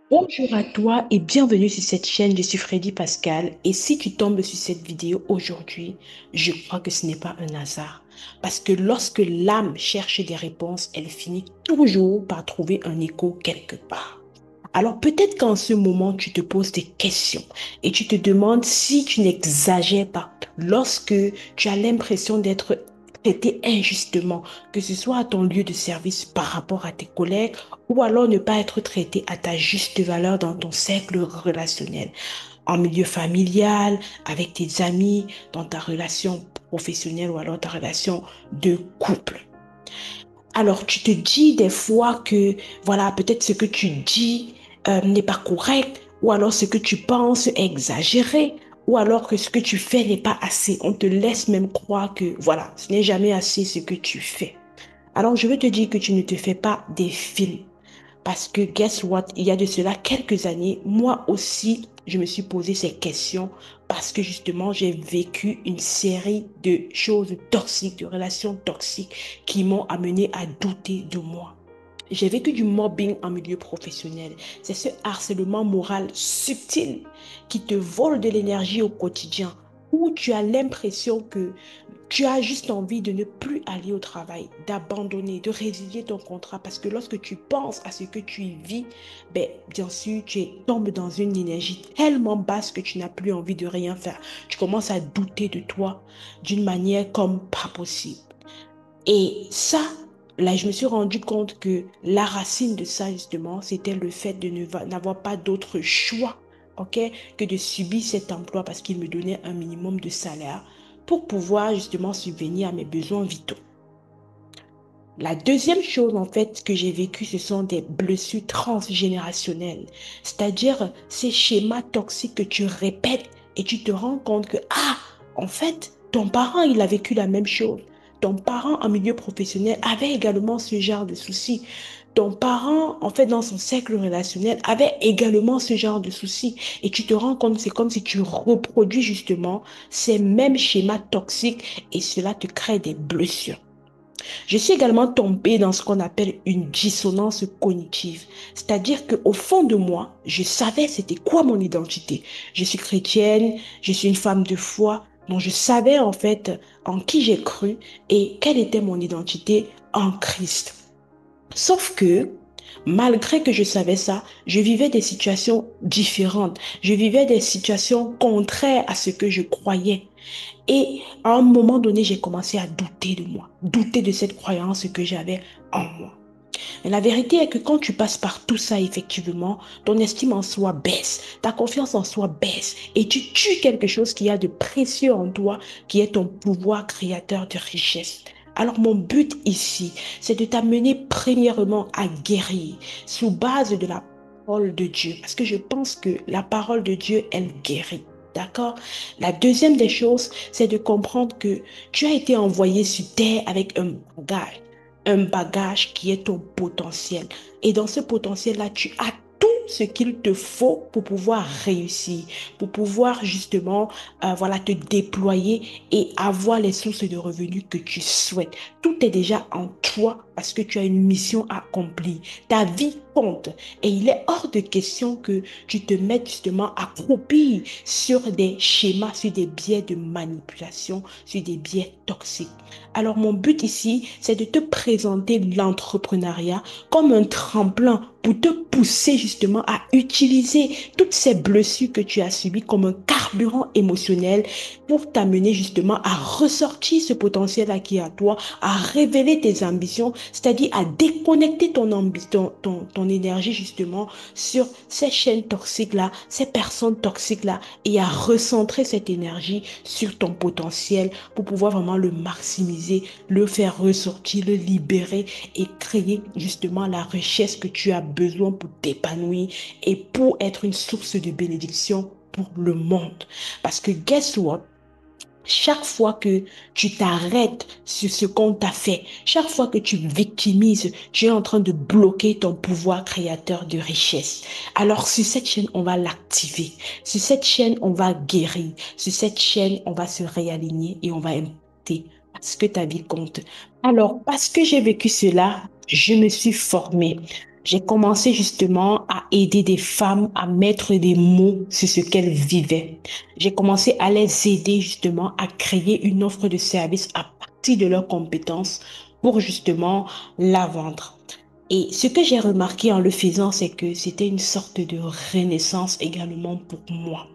Bonjour à toi et bienvenue sur cette chaîne. Je suis Freddy Pascal et si tu tombes sur cette vidéo aujourd'hui, je crois que ce n'est pas un hasard. Parce que lorsque l'âme cherche des réponses, elle finit toujours par trouver un écho quelque part. Alors peut-être qu'en ce moment, tu te poses des questions et tu te demandes si tu n'exagères pas lorsque tu as l'impression d'être traité injustement, que ce soit à ton lieu de service par rapport à tes collègues ou alors ne pas être traité à ta juste valeur dans ton cercle relationnel, en milieu familial, avec tes amis, dans ta relation professionnelle ou alors ta relation de couple. Alors, tu te dis des fois que, voilà, peut-être ce que tu dis n'est pas correct, ou alors ce que tu penses est exagéré, ou alors que ce que tu fais n'est pas assez. On te laisse même croire que, voilà, ce n'est jamais assez ce que tu fais. Alors, je veux te dire que tu ne te fais pas des films. Parce que, guess what, il y a de cela quelques années, moi aussi, je me suis posé ces questions parce que justement, j'ai vécu une série de choses toxiques, de relations toxiques qui m'ont amené à douter de moi. J'ai vécu du mobbing en milieu professionnel. C'est ce harcèlement moral subtil qui te vole de l'énergie au quotidien, où tu as l'impression que tu as juste envie de ne plus aller au travail, d'abandonner, de résilier ton contrat parce que lorsque tu penses à ce que tu y vis, ben, bien sûr, tombes dans une énergie tellement basse que tu n'as plus envie de rien faire. Tu commences à douter de toi d'une manière comme pas possible. Et ça, là, je me suis rendu compte que la racine de ça, justement, c'était le fait de n'avoir pas d'autre choix, ok, que de subir cet emploi parce qu'il me donnait un minimum de salaire pour pouvoir justement subvenir à mes besoins vitaux. La deuxième chose, en fait, que j'ai vécu, ce sont des blessures transgénérationnelles. C'est-à-dire ces schémas toxiques que tu répètes et tu te rends compte que, ah, en fait, ton parent, il a vécu la même chose. Ton parent en milieu professionnel avait également ce genre de soucis. Ton parent, en fait, dans son cercle relationnel, avait également ce genre de soucis. Et tu te rends compte, c'est comme si tu reproduis justement ces mêmes schémas toxiques et cela te crée des blessures. Je suis également tombée dans ce qu'on appelle une dissonance cognitive. C'est-à-dire qu'au fond de moi, je savais c'était quoi mon identité. Je suis chrétienne, je suis une femme de foi, donc je savais en fait en qui j'ai cru et quelle était mon identité en Christ. Sauf que, malgré que je savais ça, je vivais des situations différentes. Je vivais des situations contraires à ce que je croyais. Et à un moment donné, j'ai commencé à douter de moi, douter de cette croyance que j'avais en moi. Mais la vérité est que quand tu passes par tout ça, effectivement, ton estime en soi baisse, ta confiance en soi baisse et tu tues quelque chose qui a de précieux en toi, qui est ton pouvoir créateur de richesse. Alors mon but ici, c'est de t'amener premièrement à guérir sous base de la parole de Dieu, parce que je pense que la parole de Dieu, elle guérit. D'accord? La deuxième des choses, c'est de comprendre que tu as été envoyé sur terre avec un bagage qui est ton potentiel. Et dans ce potentiel-là, tu as tout ce qu'il te faut pour pouvoir réussir, pour pouvoir justement voilà, te déployer et avoir les sources de revenus que tu souhaites. Tout est déjà en toi parce que tu as une mission à accomplir. Ta vie compte et il est hors de question que tu te mettes justement à croupir sur des schémas, sur des biais de manipulation, sur des biais toxiques. Alors mon but ici, c'est de te présenter l'entrepreneuriat comme un tremplin pour te pousser justement à utiliser toutes ces blessures que tu as subies comme un carburant émotionnel pour t'amener justement à ressortir ce potentiel qui est à toi, à révéler tes ambitions, c'est-à-dire à déconnecter ton énergie justement sur ces chaînes toxiques-là, ces personnes toxiques-là et à recentrer cette énergie sur ton potentiel pour pouvoir vraiment le maximiser, le faire ressortir, le libérer et créer justement la richesse que tu as besoin pour t'épanouir et pour être une source de bénédiction pour le monde. Parce que guess what? Chaque fois que tu t'arrêtes sur ce qu'on t'a fait, chaque fois que tu victimises, tu es en train de bloquer ton pouvoir créateur de richesse. Alors sur cette chaîne, on va l'activer. Sur cette chaîne, on va guérir. Sur cette chaîne, on va se réaligner et on va impacter parce que ta vie compte. Alors, parce que j'ai vécu cela, je me suis formée. j'ai commencé justement à aider des femmes à mettre des mots sur ce qu'elles vivaient. J'ai commencé à les aider justement à créer une offre de service à partir de leurs compétences pour justement la vendre. Et ce que j'ai remarqué en le faisant, c'est que c'était une sorte de renaissance également pour moi.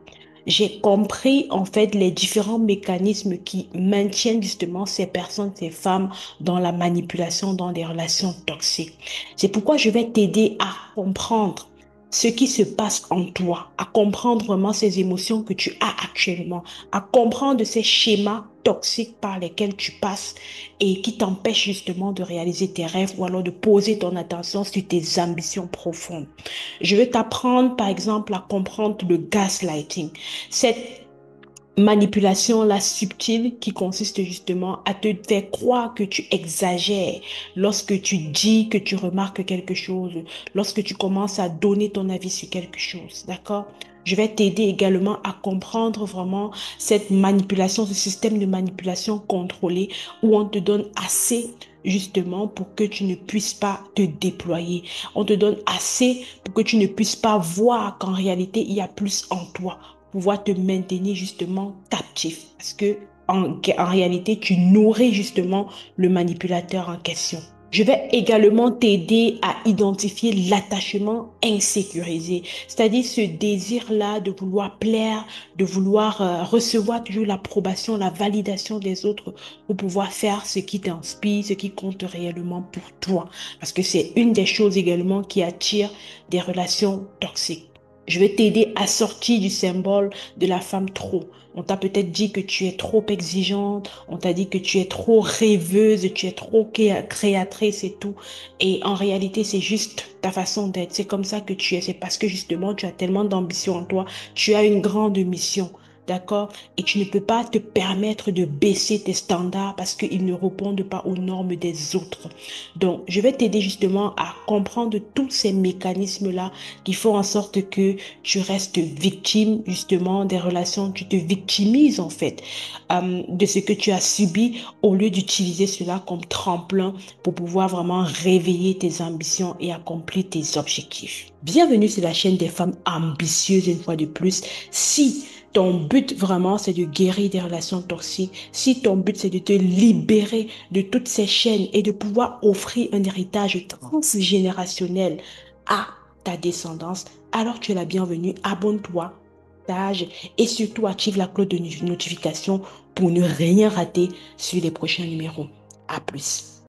J'ai compris en fait les différents mécanismes qui maintiennent justement ces personnes, ces femmes dans la manipulation, dans des relations toxiques. C'est pourquoi je vais t'aider à comprendre ce qui se passe en toi, à comprendre vraiment ces émotions que tu as actuellement, à comprendre ces schémas toxiques par lesquels tu passes et qui t'empêchent justement de réaliser tes rêves ou alors de poser ton attention sur tes ambitions profondes. Je vais t'apprendre par exemple à comprendre le gaslighting. Cette manipulation-là subtile qui consiste justement à te faire croire que tu exagères lorsque tu dis que tu remarques quelque chose, lorsque tu commences à donner ton avis sur quelque chose, d'accord? Je vais t'aider également à comprendre vraiment cette manipulation, ce système de manipulation contrôlée où on te donne assez justement pour que tu ne puisses pas te déployer. On te donne assez pour que tu ne puisses pas voir qu'en réalité, il y a plus en toi, pouvoir te maintenir justement captif. Parce que en réalité, tu nourris justement le manipulateur en question. Je vais également t'aider à identifier l'attachement insécurisé, c'est-à-dire ce désir-là de vouloir plaire, de vouloir recevoir toujours l'approbation, la validation des autres pour pouvoir faire ce qui t'inspire, ce qui compte réellement pour toi. Parce que c'est une des choses également qui attire des relations toxiques. Je vais t'aider à sortir du symbole de la femme trop. On t'a peut-être dit que tu es trop exigeante, on t'a dit que tu es trop rêveuse, tu es trop créatrice et tout. Et en réalité, c'est juste ta façon d'être. C'est comme ça que tu es. C'est parce que justement, tu as tellement d'ambition en toi. Tu as une grande mission. D'accord? Et tu ne peux pas te permettre de baisser tes standards parce qu'ils ne répondent pas aux normes des autres. Donc, je vais t'aider justement à comprendre tous ces mécanismes-là qui font en sorte que tu restes victime justement des relations, tu te victimises en fait de ce que tu as subi au lieu d'utiliser cela comme tremplin pour pouvoir vraiment réveiller tes ambitions et accomplir tes objectifs. Bienvenue sur la chaîne des femmes ambitieuses une fois de plus. Si ton but vraiment c'est de guérir des relations toxiques, si ton but c'est de te libérer de toutes ces chaînes et de pouvoir offrir un héritage transgénérationnel à ta descendance, alors tu es la bienvenue. Abonne-toi, partage et surtout active la cloche de notification pour ne rien rater sur les prochains numéros. À plus.